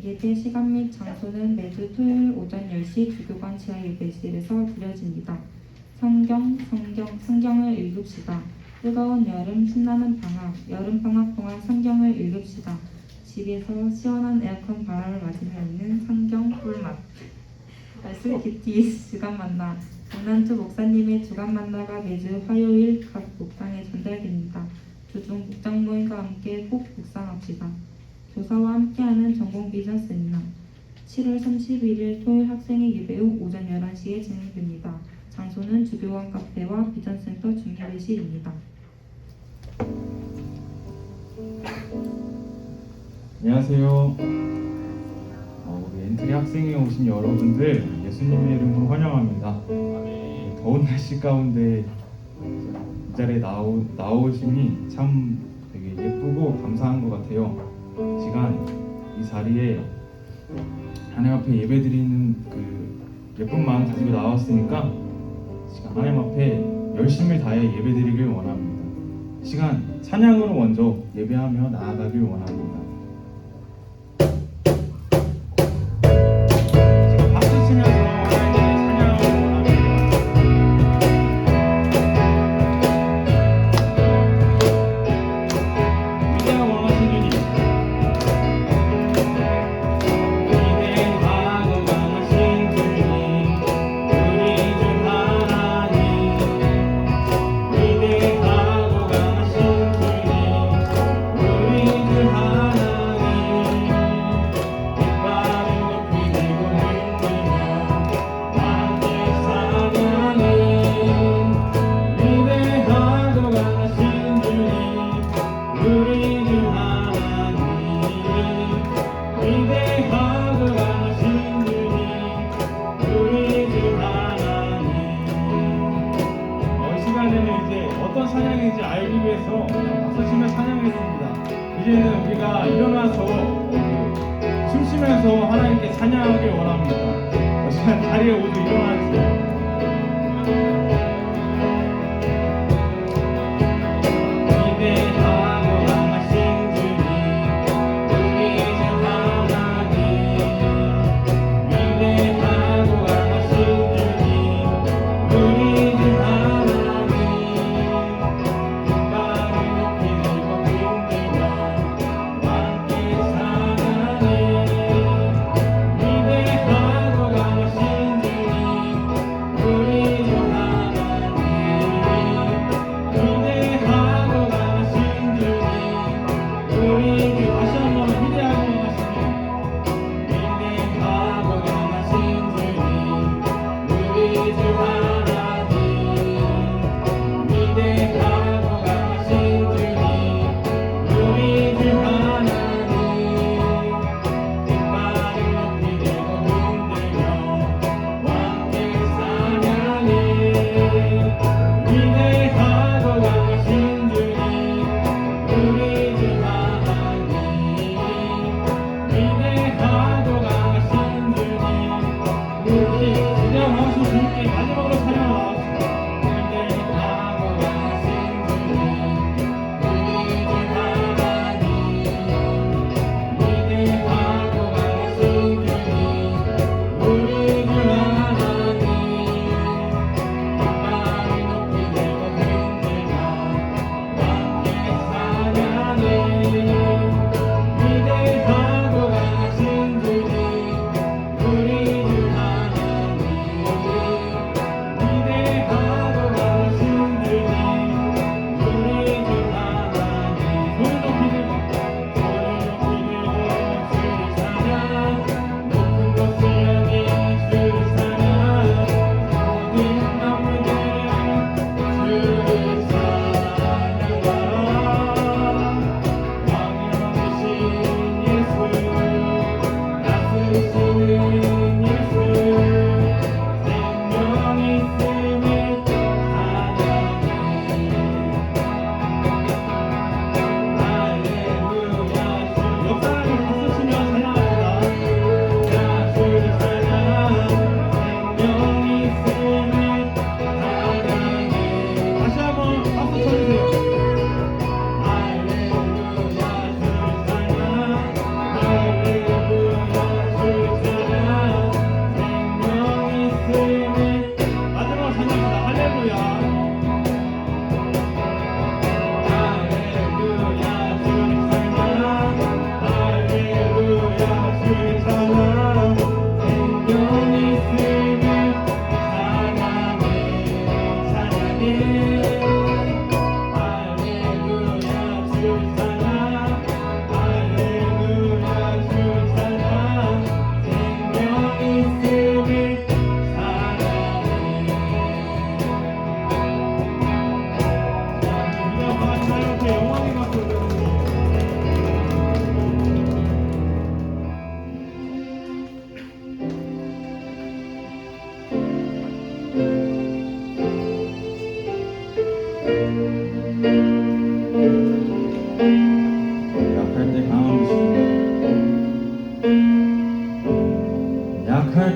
예배 시간 및 장소는 매주 토요일 오전 10시 주교관 지하 예배실에서 드려집니다. 성경을 읽읍시다. 뜨거운 여름, 신나는 방학, 여름방학 동안 성경을 읽읍시다. 집에서 시원한 에어컨 바람을 맞으며 있는 성경 꿀맛. 말씀 큐티 주간 만나. 강난주 목사님의 주간 만나가 매주 화요일 각 목장에 전달됩니다. 주중 목장 모임과 함께 꼭 묵상합시다. 교사와 함께하는 전공 비전 세미나 7월 31일 토요일 학생의 예배 후 오전 11시에 진행됩니다. 장소는 주교관 카페와 비전센터 중예배실입니다. 안녕하세요. 우리 엔트리 학생회 오신 여러분들 예수님의 이름으로 환영합니다. 더운 날씨 가운데 이 자리에 나오심이 참 되게 예쁘고 감사한 것 같아요. 시간 이 자리에 하나님 앞에 예배드리는 그 예쁜 마음 가지고 나왔으니까 시간 하나님 앞에 열심히 다해 예배드리길 원합니다. 시간 찬양으로 먼저 예배하며 나아가길 원합니다. 이제는 우리가 일어나서 숨쉬면서 하나님께 찬양하길 원합니다. 시간 자리에 모두 일어나주세요.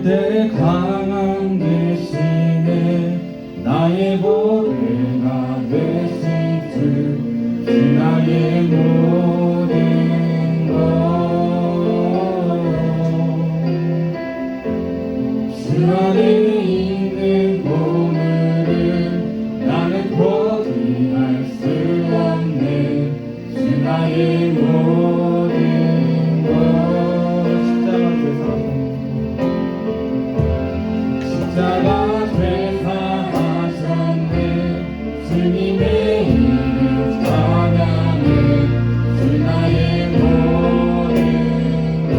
내 강함 되시네 나의 보배가 되신 주 나의 모든 것 주 안에 있는 보물은 나는 포기할 수 없네 주 나의 모든 것 십자가 되사하셨네 주님의 이름 찬양해 주 나의 모든 것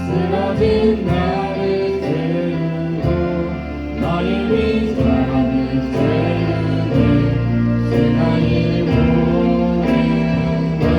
쓰러진 나를 세우고 나의 민상을 세우네 주 나의 모든 것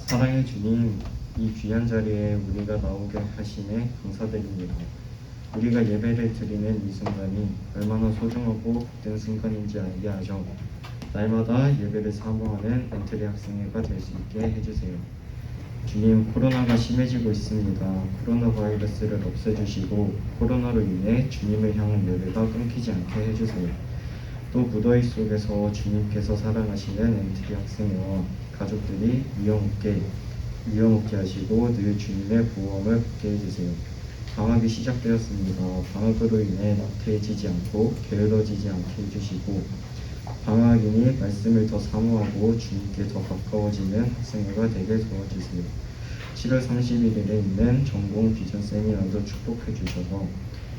사랑의 주님, 이 귀한 자리에 우리가 나오게 하심에 감사드립니다. 우리가 예배를 드리는 이 순간이 얼마나 소중하고 복된 순간인지 알게 하셔 날마다 예배를 사모하는 엔트리 학생회가 될 수 있게 해주세요. 주님, 코로나가 심해지고 있습니다. 코로나 바이러스를 없애주시고 코로나로 인해 주님을 향한 예배가 끊기지 않게 해주세요. 또 무더위 속에서 주님께서 사랑하시는 엔트리 학생회와 가족들이 위험 없게 하시고 늘 주님의 보호함을 받게 해주세요. 방학이 시작되었습니다. 방학으로 인해 나태해지지 않고 게을러지지 않게 해주시고 방학이니 말씀을 더 사모하고 주님께 더 가까워지는 학생회가 되게 도와주세요. 7월 31일에 있는 전공 비전 세미나도 축복해 주셔서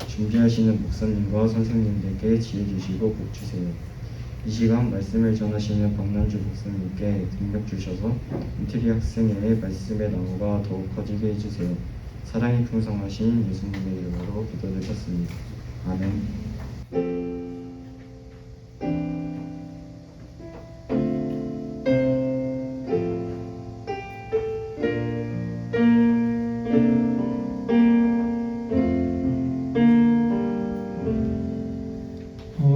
준비하시는 목사님과 선생님들께 지혜 주시고 복 주세요. 이 시간 말씀을 전하시는 박남주 목사님께 능력 주셔서 인테리 학생회의 말씀의 나무가 더욱 커지게 해주세요. 사랑이 풍성하신 예수님의 이름으로 기도드렸습니다. 아멘.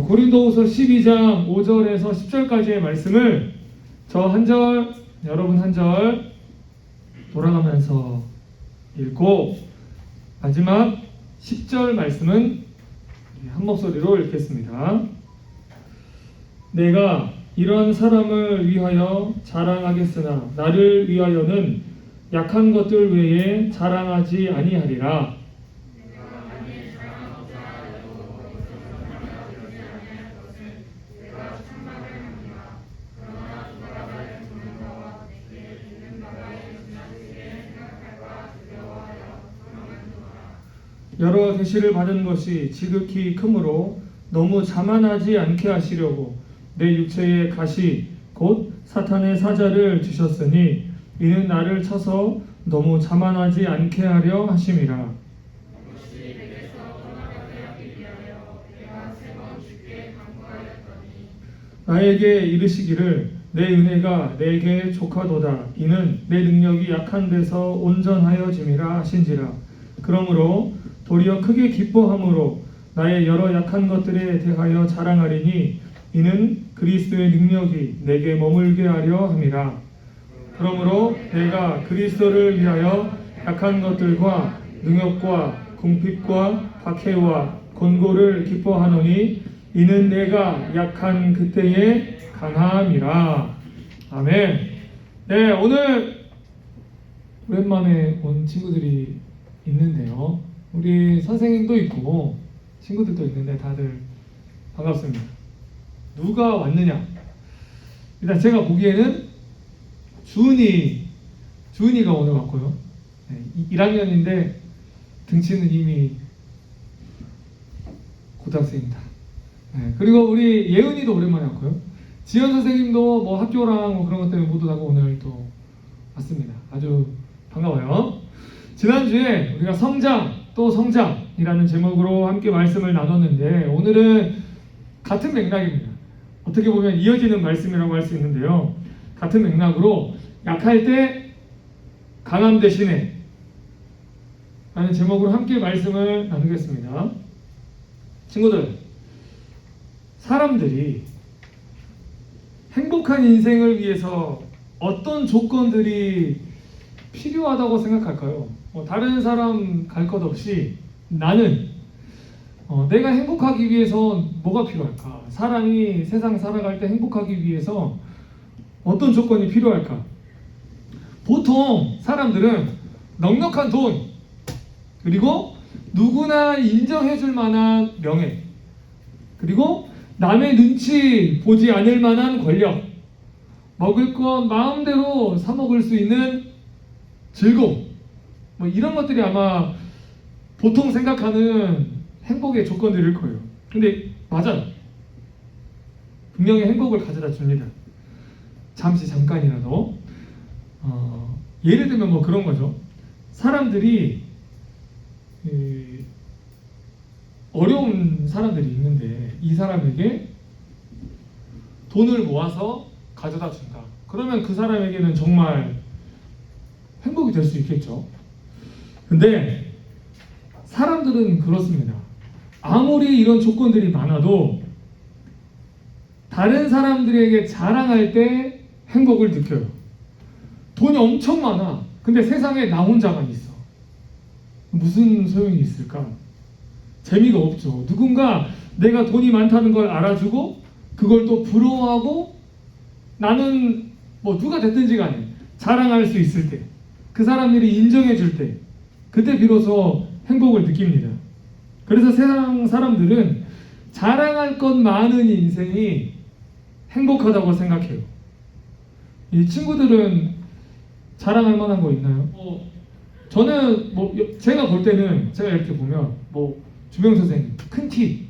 고린도후서 12장 5절에서 10절까지의 말씀을 저 한 절, 여러분 한 절 돌아가면서 읽고 마지막 10절 말씀은 한 목소리로 읽겠습니다. 내가 이런 사람을 위하여 자랑하겠으나 나를 위하여는 약한 것들 외에 자랑하지 아니하리라. 여러 계시를 받은 것이 지극히 크므로 너무 자만하지 않게 하시려고 내 육체의 가시 곧 사탄의 사자를 주셨으니 이는 나를 쳐서 너무 자만하지 않게 하려 하심이라. 나에게 이르시기를 내 은혜가 내게 족하도다. 이는 내 능력이 약한 데서 온전하여짐이라 하신지라. 그러므로 도리어 크게 기뻐함으로 나의 여러 약한 것들에 대하여 자랑하리니 이는 그리스도의 능력이 내게 머물게 하려 함이라. 그러므로 내가 그리스도를 위하여 약한 것들과 능욕과 궁핍과 박해와 곤고를 기뻐하노니 이는 내가 약한 그때에 강함이라. 아멘. 네, 오늘 오랜만에 온 친구들이 있는데요. 우리 선생님도 있고 친구들도 있는데 다들 반갑습니다. 누가 왔느냐? 일단 제가 보기에는 주은이가 오늘 왔고요. 네, 1학년인데 등치는 이미 고등학생입니다. 네, 그리고 우리 예은이도 오랜만에 왔고요. 지연 선생님도 뭐 학교랑 뭐 그런 것 때문에 못 오다가 오늘 또 왔습니다. 아주 반가워요. 지난주에 우리가 성장 또 성장이라는 제목으로 함께 말씀을 나눴는데 오늘은 같은 맥락입니다. 어떻게 보면 이어지는 말씀이라고 할 수 있는데요. 같은 맥락으로 약할 때 강함 대신에 라는 제목으로 함께 말씀을 나누겠습니다. 친구들, 사람들이 행복한 인생을 위해서 어떤 조건들이 필요하다고 생각할까요? 다른 사람 갈 것 없이 나는 내가 행복하기 위해서 뭐가 필요할까? 사람이 세상 살아갈 때 행복하기 위해서 어떤 조건이 필요할까? 보통 사람들은 넉넉한 돈, 그리고 누구나 인정해줄 만한 명예, 그리고 남의 눈치 보지 않을 만한 권력, 먹을 것 마음대로 사 먹을 수 있는 즐거움, 뭐 이런 것들이 아마 보통 생각하는 행복의 조건들일 거예요. 근데 맞아요. 분명히 행복을 가져다 줍니다. 잠깐이라도. 예를 들면 뭐 그런 거죠. 사람들이 어려운 사람들이 있는데 이 사람에게 돈을 모아서 가져다 준다. 그러면 그 사람에게는 정말 행복이 될 수 있겠죠. 근데 사람들은 그렇습니다. 아무리 이런 조건들이 많아도 다른 사람들에게 자랑할 때 행복을 느껴요. 돈이 엄청 많아. 근데 세상에 나 혼자만 있어. 무슨 소용이 있을까? 재미가 없죠. 누군가 내가 돈이 많다는 걸 알아주고 그걸 또 부러워하고 나는 뭐 누가 됐든지 간에 자랑할 수 있을 때, 그 사람들이 인정해 줄 때, 그때 비로소 행복을 느낍니다. 그래서 세상 사람들은 자랑할 것 많은 인생이 행복하다고 생각해요. 이 친구들은 자랑할 만한 거 있나요? 저는 뭐 제가 볼 때는 제가 이렇게 보면 뭐 주명 선생님 큰 키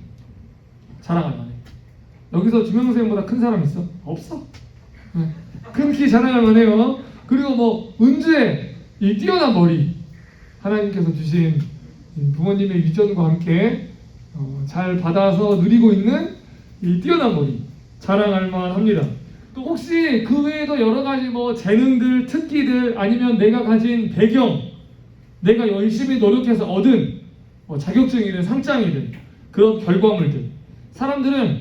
자랑할 만해. 여기서 주명 선생님보다 큰 사람 있어? 없어. 큰 키 자랑할 만해요. 그리고 뭐 은주의 이 뛰어난 머리, 하나님께서 주신 부모님의 유전과 함께 잘 받아서 누리고 있는 이 뛰어난 머리 자랑할 만합니다. 또 혹시 그 외에도 여러 가지 뭐 재능들, 특기들, 아니면 내가 가진 배경, 내가 열심히 노력해서 얻은 자격증이든 상장이든 그런 결과물들, 사람들은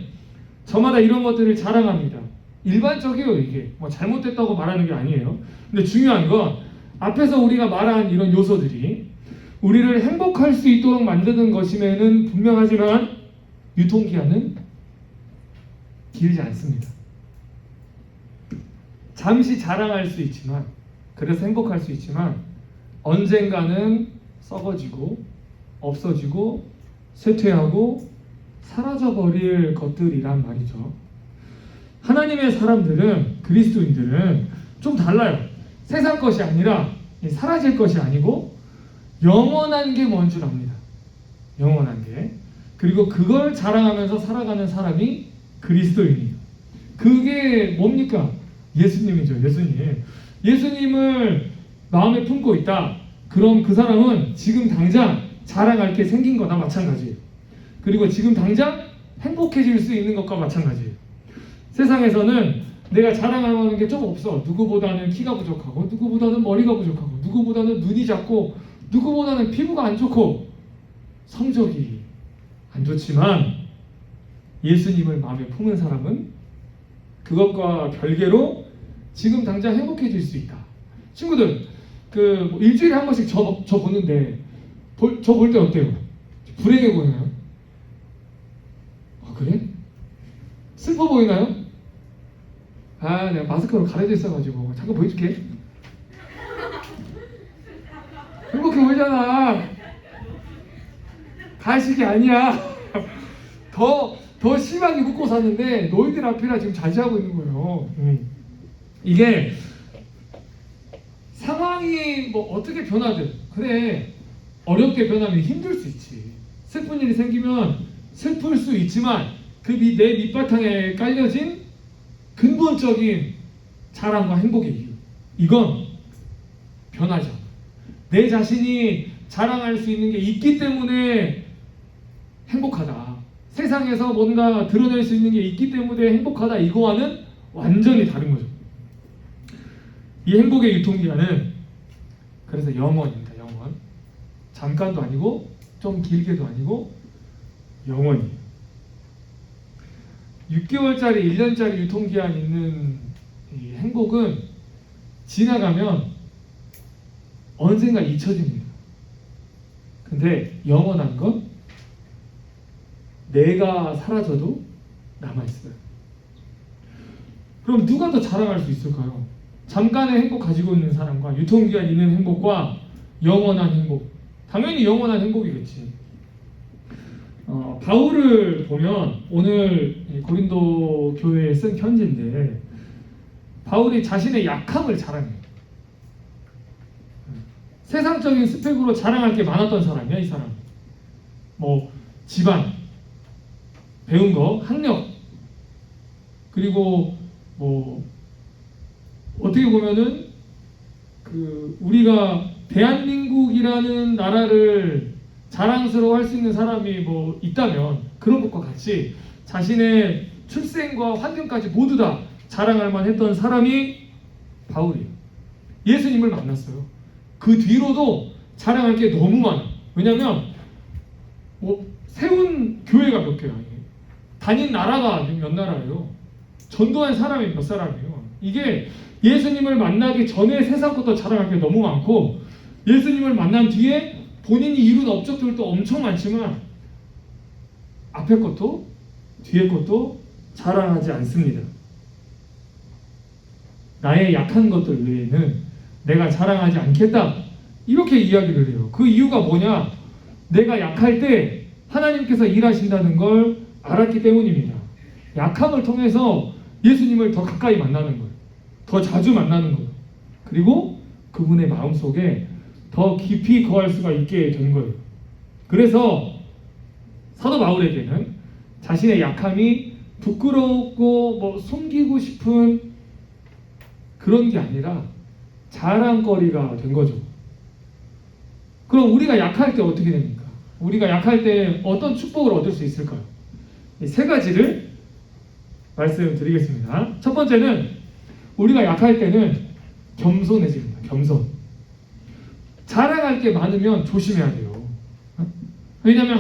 저마다 이런 것들을 자랑합니다. 일반적이에요. 이게 뭐 잘못됐다고 말하는 게 아니에요. 근데 중요한 건 앞에서 우리가 말한 이런 요소들이 우리를 행복할 수 있도록 만드는 것임에는 분명하지만 유통기한은 길지 않습니다. 잠시 자랑할 수 있지만, 그래서 행복할 수 있지만 언젠가는 썩어지고 없어지고 쇠퇴하고 사라져버릴 것들이란 말이죠. 하나님의 사람들은, 그리스도인들은 좀 달라요. 세상 것이 아니라 사라질 것이 아니고 영원한 게 뭔 줄 압니다. 영원한 게. 그리고 그걸 자랑하면서 살아가는 사람이 그리스도인이에요. 그게 뭡니까? 예수님이죠. 예수님. 예수님을 마음에 품고 있다. 그럼 그 사람은 지금 당장 자랑할 게 생긴 거나 마찬가지예요. 그리고 지금 당장 행복해질 수 있는 것과 마찬가지예요. 세상에서는 내가 자랑하는 게 좀 없어. 누구보다는 키가 부족하고, 누구보다는 머리가 부족하고, 누구보다는 눈이 작고, 누구보다는 피부가 안 좋고, 성적이 안 좋지만 예수님을 마음에 품은 사람은 그것과 별개로 지금 당장 행복해질 수 있다. 친구들, 뭐 일주일에 한 번씩 저 보는데 저 볼 때 어때요? 불행해 보이나요? 아, 그래? 슬퍼 보이나요? 아, 내가 마스크로 가려져 있어가지고 잠깐 보여줄게. 행복해 보이잖아. 가식이 아니야. 더 심하게 웃고 사는데 너희들 앞이라 지금 자제하고 있는 거예요. 이게 상황이 뭐 어떻게 변하든 그래, 어렵게 변하면 힘들 수 있지. 슬픈 일이 생기면 슬플 수 있지만 그 내 밑바탕에 깔려진 근본적인 자랑과 행복의 이유, 이건 변하지 않아. 내 자신이 자랑할 수 있는 게 있기 때문에 행복하다. 세상에서 뭔가 드러낼 수 있는 게 있기 때문에 행복하다. 이거와는 완전히 다른 거죠. 이 행복의 유통기한은 그래서 영원입니다. 영원. 잠깐도 아니고 좀 길게도 아니고 영원히. 6개월짜리 1년짜리 유통기한 있는 이 행복은 지나가면 언젠가 잊혀집니다. 근데 영원한 건 내가 사라져도 남아있어요. 그럼 누가 더 자랑할 수 있을까요? 잠깐의 행복 가지고 있는 사람과 유통기한 있는 행복과 영원한 행복. 당연히 영원한 행복이겠지. 바울을 보면 오늘 고린도 교회에 쓴 편지인데 바울이 자신의 약함을 자랑해요. 세상적인 스펙으로 자랑할 게 많았던 사람이야, 이 사람. 뭐 집안, 배운 거, 학력, 그리고 뭐 어떻게 보면은 우리가 대한민국이라는 나라를 자랑스러워할 수 있는 사람이 뭐 있다면 그런 것과 같이 자신의 출생과 환경까지 모두 다 자랑할 만했던 사람이 바울이에요. 예수님을 만났어요. 그 뒤로도 자랑할 게 너무 많아. 왜냐면 뭐 세운 교회가 몇 개야. 다닌 나라가 몇 나라예요. 전도한 사람이 몇 사람이에요. 이게 예수님을 만나기 전에 세상부터 자랑할 게 너무 많고 예수님을 만난 뒤에 본인이 이룬 업적들도 엄청 많지만 앞에 것도 뒤에 것도 자랑하지 않습니다. 나의 약한 것들 외에는 내가 자랑하지 않겠다, 이렇게 이야기를 해요. 그 이유가 뭐냐? 내가 약할 때 하나님께서 일하신다는 걸 알았기 때문입니다. 약함을 통해서 예수님을 더 가까이 만나는 거예요. 더 자주 만나는 거예요. 그리고 그분의 마음속에 더 깊이 거할 수가 있게 된 거예요. 그래서 사도 바울에게는 자신의 약함이 부끄럽고 뭐 숨기고 싶은 그런 게 아니라 자랑거리가 된 거죠. 그럼 우리가 약할 때 어떻게 됩니까? 우리가 약할 때 어떤 축복을 얻을 수 있을까요? 이 세 가지를 말씀드리겠습니다. 첫 번째는 우리가 약할 때는 겸손해집니다. 겸손. 자랑할 게 많으면 조심해야 돼요. 왜냐하면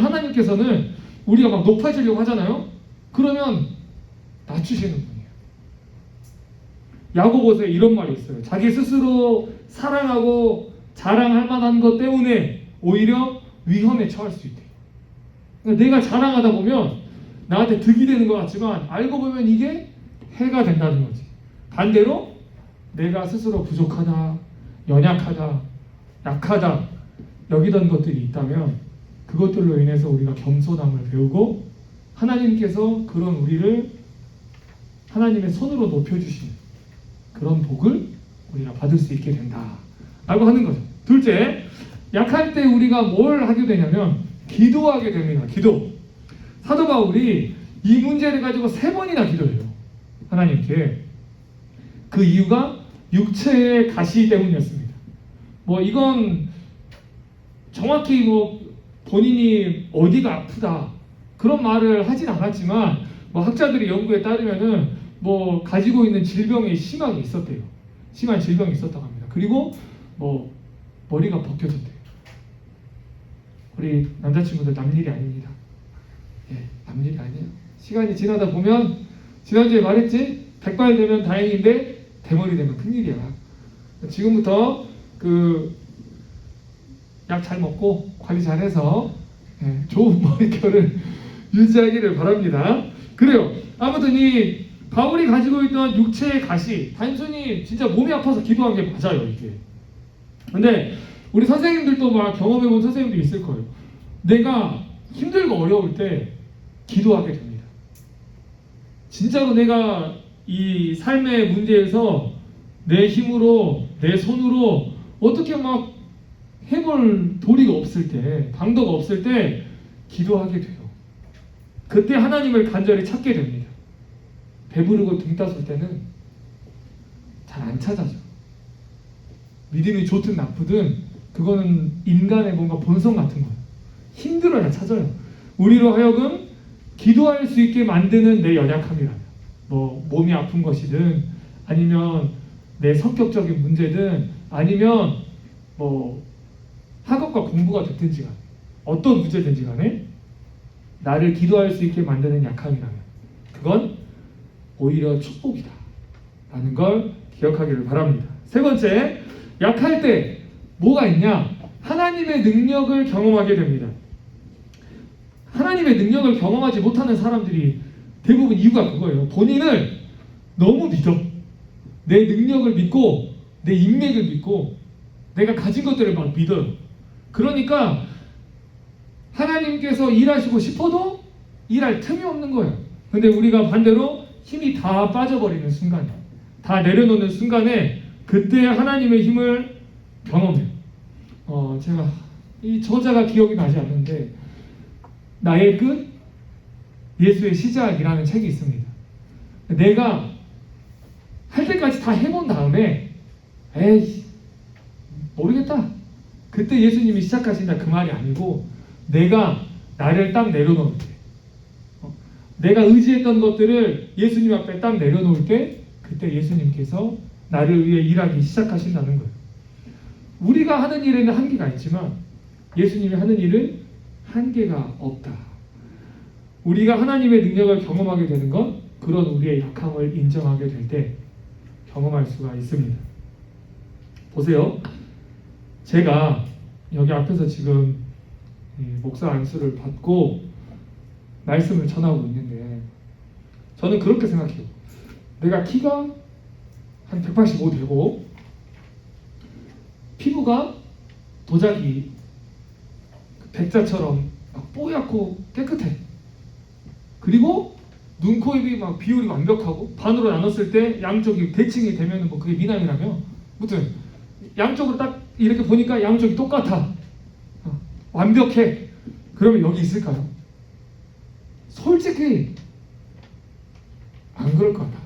야고보서에 이런 말이 있어요. 자기 스스로 사랑하고 자랑할 만한 것 때문에 오히려 위험에 처할 수 있대요. 그러니까 내가 자랑하다 보면 나한테 득이 되는 것 같지만 알고 보면 이게 해가 된다는 거지. 반대로 내가 스스로 부족하다, 연약하다, 약하다 여기던 것들이 있다면 그것들로 인해서 우리가 겸손함을 배우고 하나님께서 그런 우리를 하나님의 손으로 높여주신 그런 복을 우리가 받을 수 있게 된다 라고 하는 거죠. 둘째, 약할 때 우리가 뭘 하게 되냐면 기도하게 됩니다. 기도. 사도 바울이 이 문제를 가지고 3번이나 기도해요. 하나님께. 그 이유가 육체의 가시 때문이었습니다. 뭐 이건 정확히 뭐 본인이 어디가 아프다 그런 말을 하진 않았지만 뭐 학자들의 연구에 따르면은 뭐 가지고 있는 질병이 심하게 있었대요. 심한 질병이 있었다고 합니다. 그리고 뭐 머리가 벗겨졌대요. 우리 남자친구들 남일이 아닙니다. 예, 남일이 아니에요. 시간이 지나다 보면 지난주에 말했지 백발되면 다행인데 대머리 되면 큰일이야. 지금부터 그 약 잘 먹고 관리 잘해서 좋은 머릿결을 유지하기를 바랍니다. 그래요. 아무튼 이 바울이 가지고 있던 육체의 가시 단순히 진짜 몸이 아파서 기도한 게 맞아요 이게. 근데 우리 선생님들도 막 경험해본 선생님도 있을 거예요. 내가 힘들고 어려울 때 기도하게 됩니다. 진짜로 내가 이 삶의 문제에서 내 힘으로 내 손으로 어떻게 막 해볼 도리가 없을 때 방도가 없을 때 기도하게 돼요. 그때 하나님을 간절히 찾게 됩니다. 배부르고 등 따술 때는 잘 안 찾아져. 믿음이 좋든 나쁘든 그거는 인간의 뭔가 본성 같은 거예요. 힘들어야 찾아요. 우리로 하여금 기도할 수 있게 만드는 내 연약함이라면 뭐 몸이 아픈 것이든 아니면 내 성격적인 문제든 아니면 뭐 학업과 공부가 됐든지 간에 어떤 문제든지 간에 나를 기도할 수 있게 만드는 약함이라면 그건 오히려 축복이다 라는 걸 기억하기를 바랍니다. 세 번째, 약할 때 뭐가 있냐? 하나님의 능력을 경험하게 됩니다. 하나님의 능력을 경험하지 못하는 사람들이 대부분 이유가 그거예요. 본인을 너무 믿어. 내 능력을 믿고 내 인맥을 믿고 내가 가진 것들을 막 믿어요. 그러니까 하나님께서 일하시고 싶어도 일할 틈이 없는 거예요. 근데 우리가 반대로 힘이 다 빠져버리는 순간, 다 내려놓는 순간에 그때 하나님의 힘을 경험해요. 제가 이 저자가 기억이 나지 않는데 나의 끝, 예수의 시작이라는 책이 있습니다. 내가 할 때까지 다 해본 다음에 에이 모르겠다. 그때 예수님이 시작하신다 그 말이 아니고 내가 나를 딱 내려놓을 때 내가 의지했던 것들을 예수님 앞에 딱 내려놓을 때 그때 예수님께서 나를 위해 일하기 시작하신다는 거예요. 우리가 하는 일에는 한계가 있지만 예수님이 하는 일은 한계가 없다. 우리가 하나님의 능력을 경험하게 되는 건 그런 우리의 약함을 인정하게 될 때 경험할 수가 있습니다. 보세요. 제가 여기 앞에서 지금 목사 안수를 받고 말씀을 전하고 있는데 저는 그렇게 생각해요. 내가 키가 한 185 되고 피부가 도자기 백자처럼 막 뽀얗고 깨끗해. 그리고 눈, 코, 입이 막 비율이 완벽하고 반으로 나눴을 때 양쪽이 대칭이 되면 뭐 그게 미남이라며. 아무튼 양쪽으로 딱 이렇게 보니까 양쪽이 똑같아. 완벽해. 그러면 여기 있을까요? 솔직히 안 그럴 것 같아.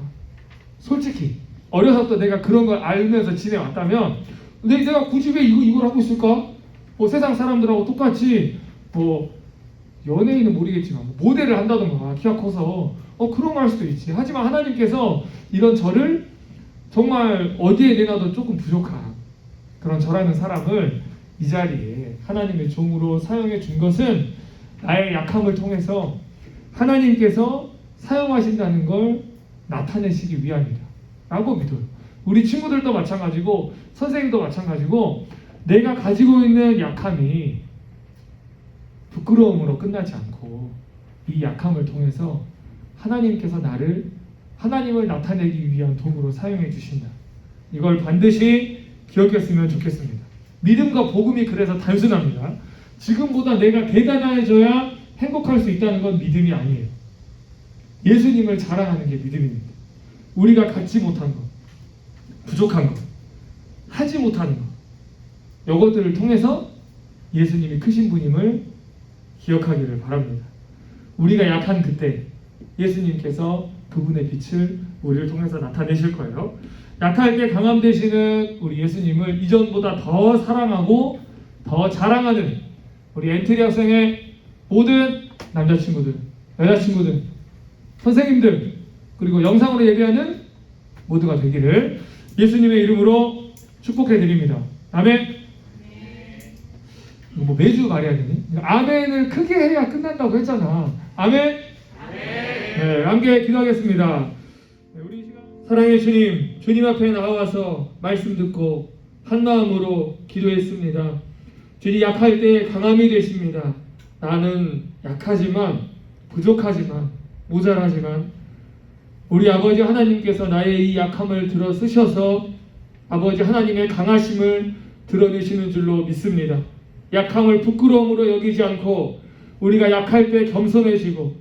솔직히 어려서부터 내가 그런 걸 알면서 지내왔다면 내가 굳이 왜 이걸 하고 있을까? 뭐 세상 사람들하고 똑같이 뭐 연예인은 모르겠지만 모델을 한다던가 키가 커서 그런 거 할 수도 있지. 하지만 하나님께서 이런 저를 정말 어디에 내놔도 조금 부족한 그런 저라는 사람을 이 자리에 하나님의 종으로 사용해 준 것은 나의 약함을 통해서 하나님께서 사용하신다는 걸 나타내시기 위함이다 라고 믿어요. 우리 친구들도 마찬가지고 선생님도 마찬가지고 내가 가지고 있는 약함이 부끄러움으로 끝나지 않고 이 약함을 통해서 하나님께서 하나님을 나타내기 위한 도구로 사용해 주신다. 이걸 반드시 기억했으면 좋겠습니다. 믿음과 복음이 그래서 단순합니다. 지금보다 내가 대단해져야 행복할 수 있다는 건 믿음이 아니에요. 예수님을 자랑하는 게 믿음입니다. 우리가 갖지 못한 것, 부족한 것, 하지 못하는 것, 이것들을 통해서 예수님이 크신 분임을 기억하기를 바랍니다. 우리가 약한 그때 예수님께서 그분의 빛을 우리를 통해서 나타내실 거예요. 약할 때 강함 되시는 우리 예수님을 이전보다 더 사랑하고 더 자랑하는 우리 엔트리 학생의 모든 남자친구들, 여자친구들, 선생님들, 그리고 영상으로 예배하는 모두가 되기를 예수님의 이름으로 축복해 드립니다. 아멘. 뭐 매주 말해야 되니? 아멘을 크게 해야 끝난다고 했잖아. 아멘. 네, 함께 기도하겠습니다. 네, 우리 시간 사랑의 주님, 주님 앞에 나와서 말씀 듣고 한 마음으로 기도했습니다. 주님 약할 때 강함이 되십니다. 나는 약하지만 부족하지만 모자라지만 우리 아버지 하나님께서 나의 이 약함을 들어 쓰셔서 아버지 하나님의 강하심을 드러내시는 줄로 믿습니다. 약함을 부끄러움으로 여기지 않고 우리가 약할 때 겸손해지고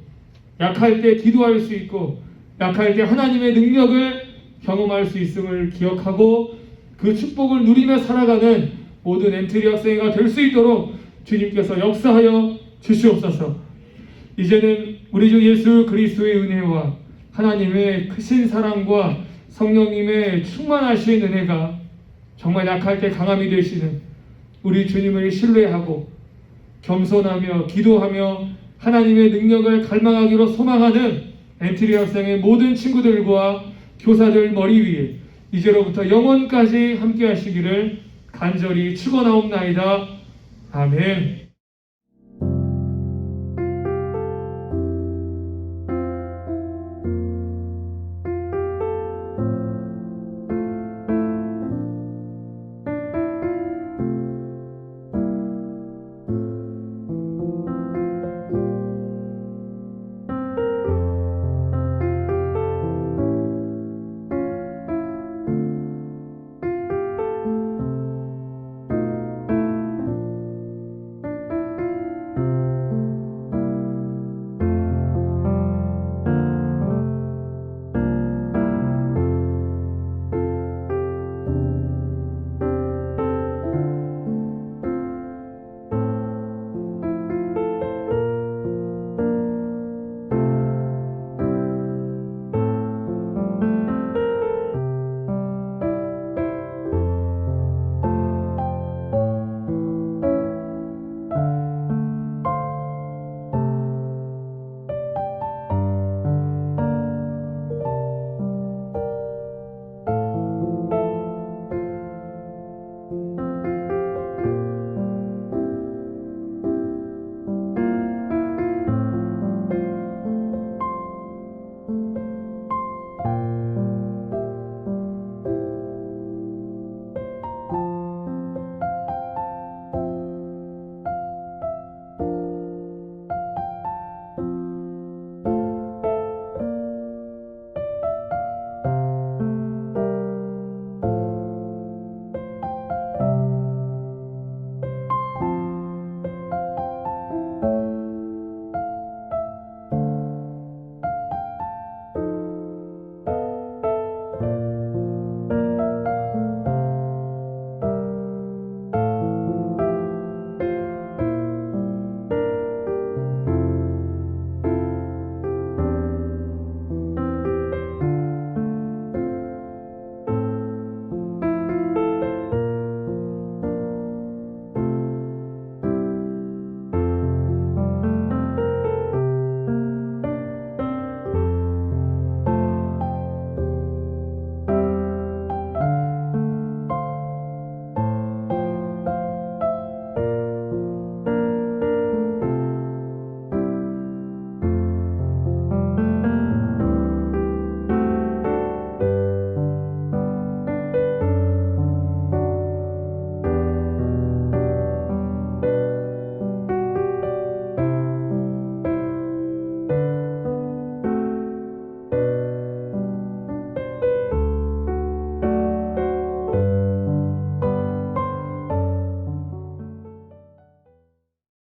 약할 때 기도할 수 있고 약할 때 하나님의 능력을 경험할 수 있음을 기억하고 그 축복을 누리며 살아가는 모든 엔트리 학생회가 될 수 있도록 주님께서 역사하여 주시옵소서. 이제는 우리 주 예수 그리스도의 은혜와 하나님의 크신 사랑과 성령님의 충만하신 은혜가 정말 약할 때 강함이 되시는 우리 주님을 신뢰하고 겸손하며 기도하며 하나님의 능력을 갈망하기로 소망하는 엔트리 학생의 모든 친구들과 교사들 머리 위에 이제로부터 영원까지 함께 하시기를 간절히 축원하옵나이다. 아멘.